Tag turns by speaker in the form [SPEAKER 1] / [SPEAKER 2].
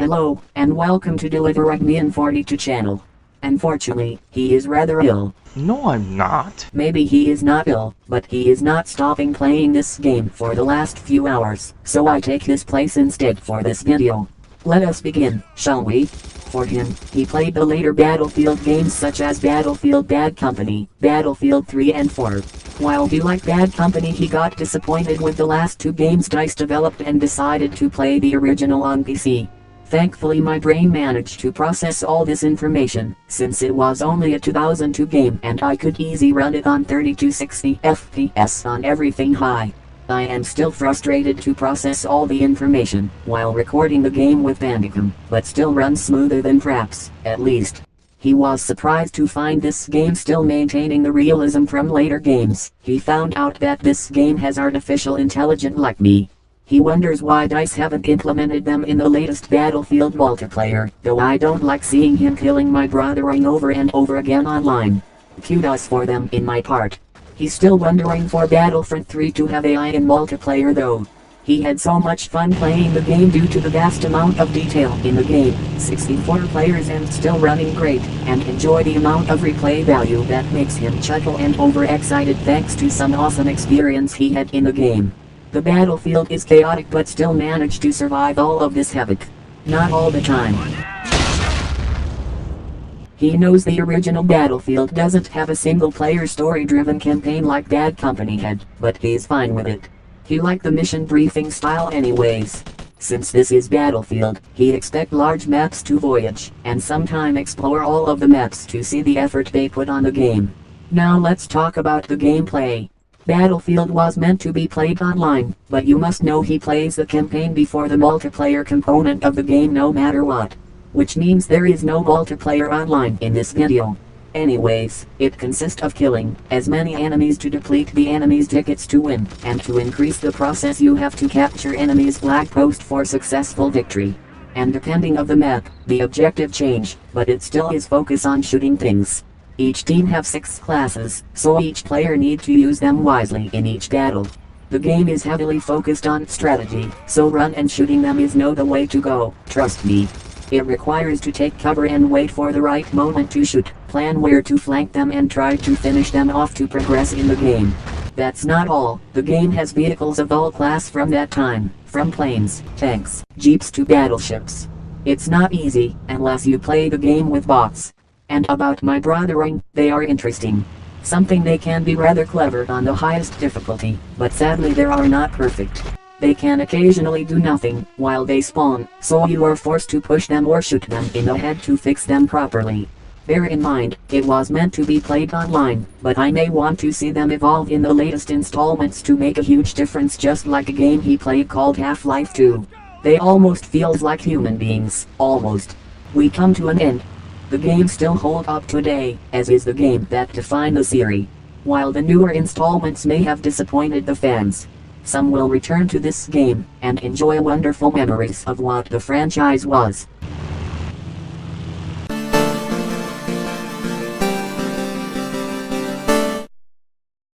[SPEAKER 1] Hello, and welcome to Deliveredmean42 channel. Unfortunately, he is rather ill.
[SPEAKER 2] No, I'm not.
[SPEAKER 1] Maybe he is not ill, but he is not stopping playing this game for the last few hours, so I take his place instead for this video. Let us begin, shall we? For him, he played the later Battlefield games such as Battlefield Bad Company, Battlefield 3 and 4. While he liked Bad Company, he got disappointed with the last two games DICE developed and decided to play the original on PC. Thankfully my brain managed to process all this information, since it was only a 2002 game and I could easily run it on 3260 FPS on everything high. I am still frustrated to process all the information while recording the game with Bandicam, but still runs smoother than Fraps, at least. He was surprised to find this game still maintaining the realism from later games. He found out that this game has artificial intelligence like me. He wonders why DICE haven't implemented them in the latest Battlefield multiplayer, though I don't like seeing him killing my brothering over and over again online. Kudos for them in my part. He's still wondering for Battlefront 3 to have AI in multiplayer though. He had so much fun playing the game due to the vast amount of detail in the game, 64 players and still running great, and enjoy the amount of replay value that makes him chuckle and overexcited thanks to some awesome experience he had in the game. The Battlefield is chaotic but still managed to survive all of this havoc. Not all the time. He knows the original Battlefield doesn't have a single-player story-driven campaign like Bad Company had, but he's fine with it. He liked the mission briefing style anyways. Since this is Battlefield, he expect large maps to voyage, and sometime explore all of the maps to see the effort they put on the game. Now let's talk about the gameplay. Battlefield was meant to be played online, but you must know he plays the campaign before the multiplayer component of the game no matter what. Which means there is no multiplayer online in this video. Anyways, it consists of killing as many enemies to deplete the enemy's tickets to win, and to increase the process you have to capture enemy's flag post for successful victory. And depending of the map, the objective change, but it still is focus on shooting things. Each team have 6 classes, so each player need to use them wisely in each battle. The game is heavily focused on strategy, so run and shooting them is no the way to go, trust me. It requires to take cover and wait for the right moment to shoot, plan where to flank them and try to finish them off to progress in the game. That's not all, the game has vehicles of all class from that time, from planes, tanks, jeeps to battleships. It's not easy, unless you play the game with bots. And about my brothering, they are interesting. Something they can be rather clever on the highest difficulty, but sadly they are not perfect. They can occasionally do nothing while they spawn, so you are forced to push them or shoot them in the head to fix them properly. Bear in mind, it was meant to be played online, but I may want to see them evolve in the latest installments to make a huge difference, just like a game he played called Half-Life 2. They almost feels like human beings, almost. We come to an end. The game still hold up today, as is the game that defined the series. While the newer installments may have disappointed the fans, some will return to this game and enjoy wonderful memories of what the franchise was.